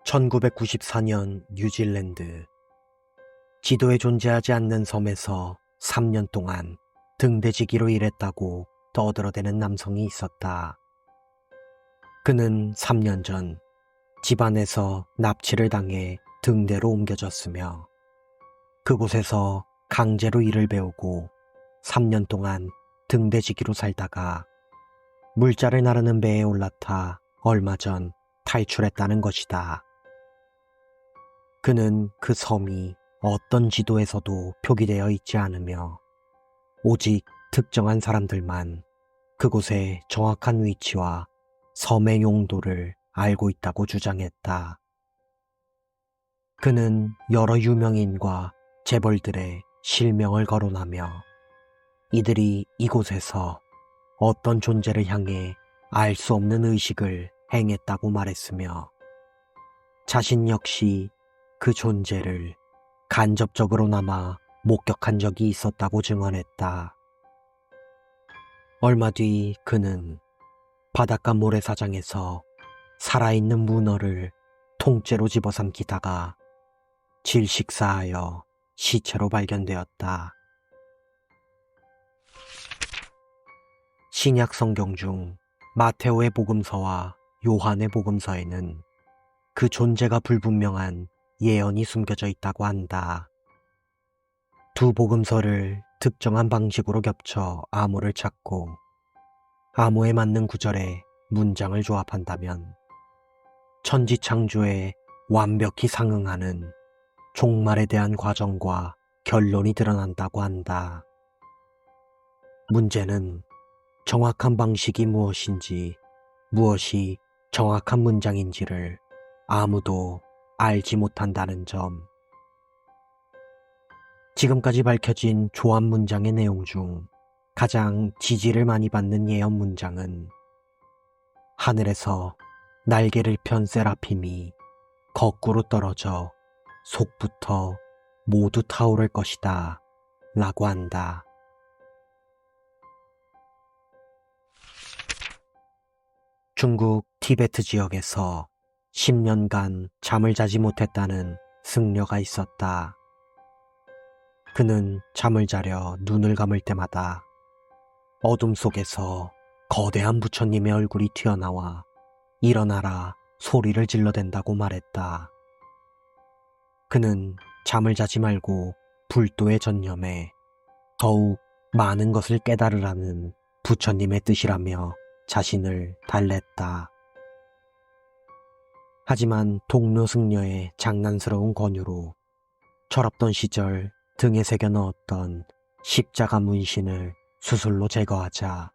1994년 뉴질랜드. 지도에 존재하지 않는 섬에서 3년 동안 등대지기로 일했다고 떠들어대는 남성이 있었다. 그는 3년 전 집안에서 납치를 당해 등대로 옮겨졌으며 그곳에서 강제로 일을 배우고 3년 동안 등대지기로 살다가 물자를 나르는 배에 올라타 얼마 전 탈출했다는 것이다. 그는 그 섬이 어떤 지도에서도 표기되어 있지 않으며 오직 특정한 사람들만 그곳의 정확한 위치와 섬의 용도를 알고 있다고 주장했다. 그는 여러 유명인과 재벌들의 실명을 거론하며 이들이 이곳에서 어떤 존재를 향해 알 수 없는 의식을 행했다고 말했으며 자신 역시 그 존재를 간접적으로나마 목격한 적이 있었다고 증언했다. 얼마 뒤 그는 바닷가 모래사장에서 살아있는 문어를 통째로 집어삼키다가 질식사하여 시체로 발견되었다. 신약 성경 중 마테오의 복음서와 요한의 복음서에는 그 존재가 불분명한 예언이 숨겨져 있다고 한다. 두 복음서를 특정한 방식으로 겹쳐 암호를 찾고 암호에 맞는 구절에 문장을 조합한다면 천지창조에 완벽히 상응하는 종말에 대한 과정과 결론이 드러난다고 한다. 문제는 정확한 방식이 무엇인지, 무엇이 정확한 문장인지를 아무도 알지 못한다는 점. 지금까지 밝혀진 조합 문장의 내용 중 가장 지지를 많이 받는 예언 문장은 하늘에서 날개를 편 세라핌이 거꾸로 떨어져 속부터 모두 타오를 것이다 라고 한다. 중국 티베트 지역에서 10년간 잠을 자지 못했다는 승려가 있었다. 그는 잠을 자려 눈을 감을 때마다 어둠 속에서 거대한 부처님의 얼굴이 튀어나와 일어나라 소리를 질러댄다고 말했다. 그는 잠을 자지 말고 불도에 전념해 더욱 많은 것을 깨달으라는 부처님의 뜻이라며 자신을 달랬다. 하지만 동료 승려의 장난스러운 권유로 철없던 시절 등에 새겨 넣었던 십자가 문신을 수술로 제거하자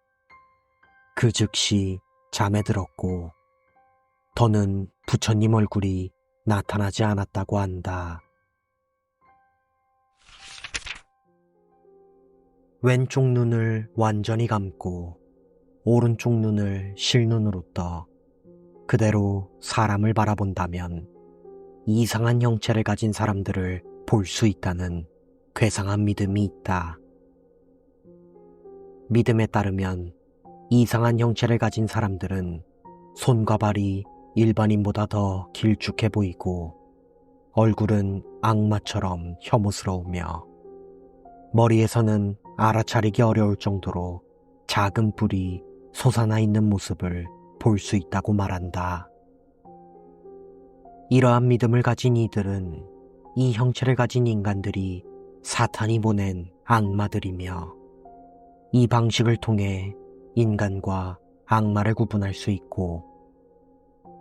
그 즉시 잠에 들었고 더는 부처님 얼굴이 나타나지 않았다고 한다. 왼쪽 눈을 완전히 감고 오른쪽 눈을 실눈으로 떠 그대로 사람을 바라본다면 이상한 형체를 가진 사람들을 볼 수 있다는 괴상한 믿음이 있다. 믿음에 따르면 이상한 형체를 가진 사람들은 손과 발이 일반인보다 더 길쭉해 보이고 얼굴은 악마처럼 혐오스러우며 머리에서는 알아차리기 어려울 정도로 작은 뿔이 솟아나 있는 모습을 볼 수 있다고 말한다. 이러한 믿음을 가진 이들은 이 형체를 가진 인간들이 사탄이 보낸 악마들이며 이 방식을 통해 인간과 악마를 구분할 수 있고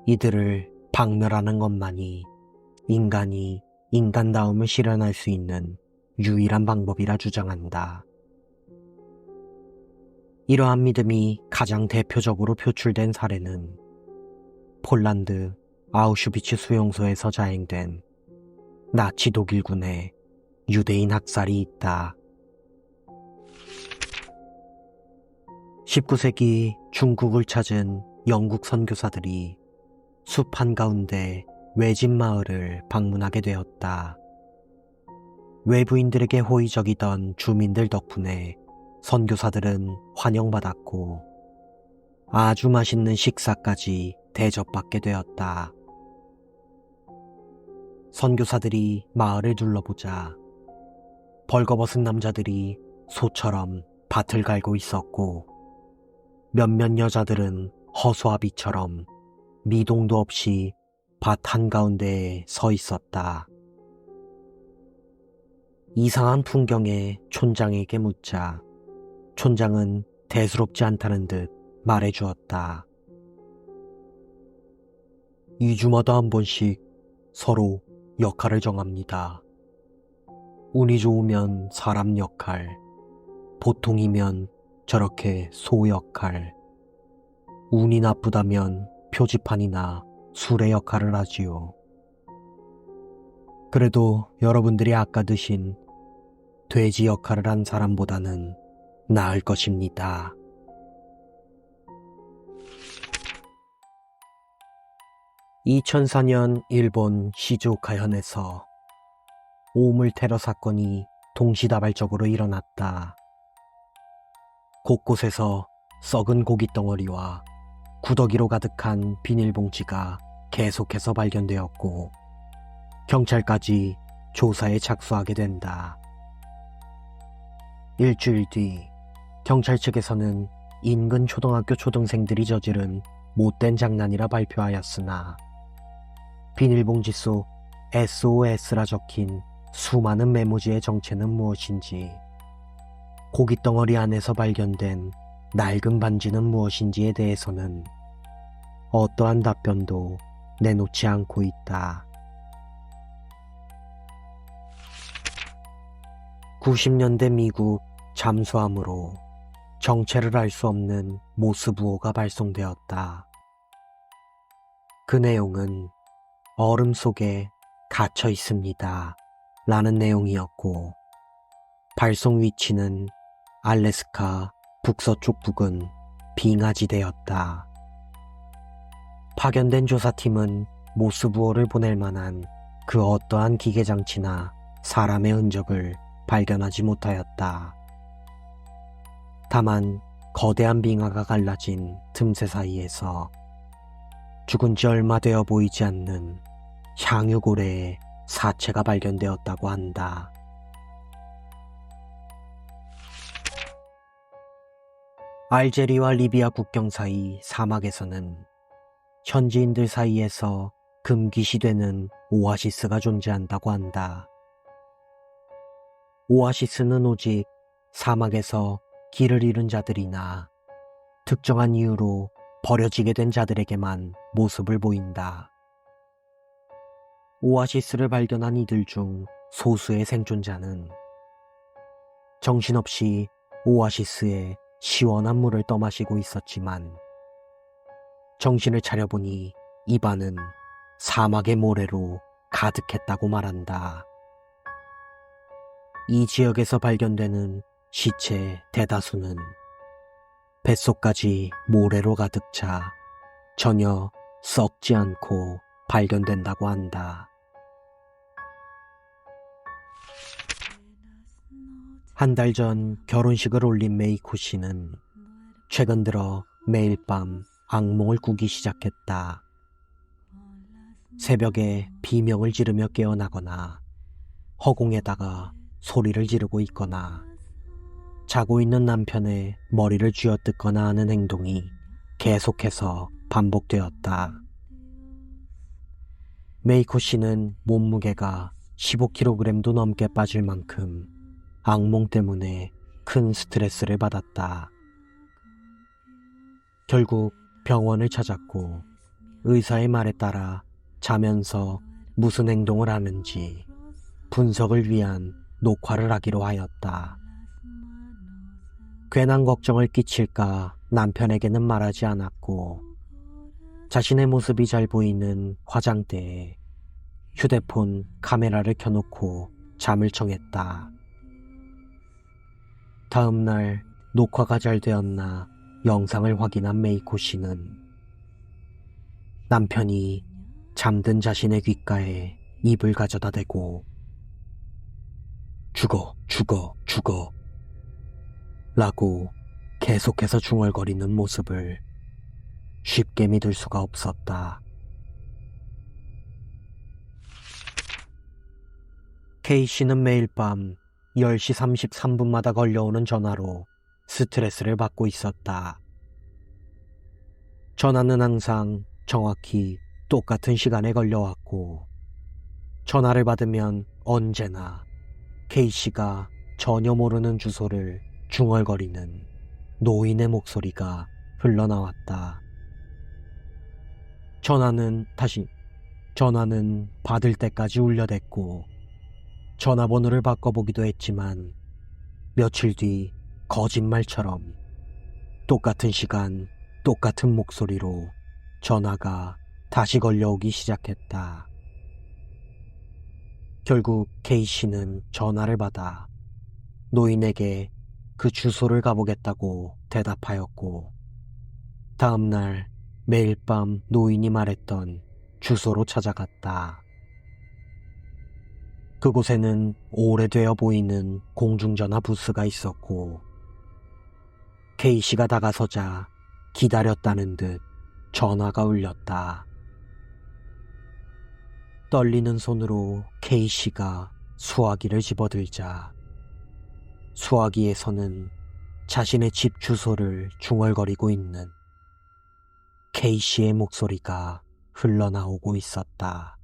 이들을 박멸하는 것만이 인간이 인간다움을 실현할 수 있는 유일한 방법이라 주장한다. 이러한 믿음이 가장 대표적으로 표출된 사례는 폴란드 아우슈비츠 수용소에서 자행된 나치 독일군의 유대인 학살이 있다. 19세기 중국을 찾은 영국 선교사들이 숲 한가운데 외진 마을을 방문하게 되었다. 외부인들에게 호의적이던 주민들 덕분에 선교사들은 환영받았고 아주 맛있는 식사까지 대접받게 되었다. 선교사들이 마을을 둘러보자 벌거벗은 남자들이 소처럼 밭을 갈고 있었고 몇몇 여자들은 허수아비처럼 미동도 없이 밭 한가운데에 서 있었다. 이상한 풍경에 촌장에게 묻자 촌장은 대수롭지 않다는 듯 말해주었다. 2주마다 한 번씩 서로 역할을 정합니다. 운이 좋으면 사람 역할, 보통이면 저렇게 소 역할, 운이 나쁘다면 표지판이나 술의 역할을 하지요. 그래도 여러분들이 아까 드신 돼지 역할을 한 사람보다는 나을 것입니다. 2004년 일본 시즈오카현에서 오물 테러 사건이 동시다발적으로 일어났다. 곳곳에서 썩은 고기 덩어리와 구더기로 가득한 비닐봉지가 계속해서 발견되었고 경찰까지 조사에 착수하게 된다. 일주일 뒤 경찰 측에서는 인근 초등학교 초등생들이 저지른 못된 장난이라 발표하였으나 비닐봉지 속 SOS라 적힌 수많은 메모지의 정체는 무엇인지, 고깃덩어리 안에서 발견된 낡은 반지는 무엇인지에 대해서는 어떠한 답변도 내놓지 않고 있다. 90년대 미국 잠수함으로 정체를 알 수 없는 모스부호가 발송되었다. 그 내용은 얼음 속에 갇혀 있습니다 라는 내용이었고 발송 위치는 알래스카 북서쪽 부근 빙하지대였다. 파견된 조사팀은 모스부호를 보낼 만한 그 어떠한 기계장치나 사람의 흔적을 발견하지 못하였다. 다만 거대한 빙하가 갈라진 틈새 사이에서 죽은 지 얼마 되어 보이지 않는 향유고래의 사체가 발견되었다고 한다. 알제리와 리비아 국경 사이 사막에서는 현지인들 사이에서 금기시되는 오아시스가 존재한다고 한다. 오아시스는 오직 사막에서 길을 잃은 자들이나 특정한 이유로 버려지게 된 자들에게만 모습을 보인다. 오아시스를 발견한 이들 중 소수의 생존자는 정신없이 오아시스의 시원한 물을 떠마시고 있었지만 정신을 차려보니 입안은 사막의 모래로 가득했다고 말한다. 이 지역에서 발견되는 시체 대다수는 뱃속까지 모래로 가득 차 전혀 썩지 않고 발견된다고 한다. 한 달 전 결혼식을 올린 메이코 씨는 최근 들어 매일 밤 악몽을 꾸기 시작했다. 새벽에 비명을 지르며 깨어나거나 허공에다가 소리를 지르고 있거나 자고 있는 남편의 머리를 쥐어뜯거나 하는 행동이 계속해서 반복되었다. 메이코 씨는 몸무게가 15kg도 넘게 빠질 만큼 악몽 때문에 큰 스트레스를 받았다. 결국 병원을 찾았고 의사의 말에 따라 자면서 무슨 행동을 하는지 분석을 위한 녹화를 하기로 하였다. 괜한 걱정을 끼칠까 남편에게는 말하지 않았고 자신의 모습이 잘 보이는 화장대에 휴대폰 카메라를 켜놓고 잠을 청했다. 다음 날 녹화가 잘 되었나 영상을 확인한 메이코 씨는 남편이 잠든 자신의 귓가에 입을 가져다 대고 죽어, 죽어, 죽어 라고 계속해서 중얼거리는 모습을 쉽게 믿을 수가 없었다. K씨는 매일 밤 10시 33분마다 걸려오는 전화로 스트레스를 받고 있었다. 전화는 항상 정확히 똑같은 시간에 걸려왔고, 전화를 받으면 언제나 K씨가 전혀 모르는 주소를 중얼거리는 노인의 목소리가 흘러나왔다. 전화는 받을 때까지 울려댔고, 전화번호를 바꿔보기도 했지만 며칠 뒤 거짓말처럼 똑같은 시간, 똑같은 목소리로 전화가 다시 걸려오기 시작했다. 결국 K씨는 전화를 받아 노인에게 그 주소를 가보겠다고 대답하였고, 다음날 매일 밤 노인이 말했던 주소로 찾아갔다. 그곳에는 오래되어 보이는 공중전화 부스가 있었고, K씨가 다가서자 기다렸다는 듯 전화가 울렸다. 떨리는 손으로 K씨가 수화기를 집어들자 수화기에서는 자신의 집 주소를 중얼거리고 있는 K씨의 목소리가 흘러나오고 있었다.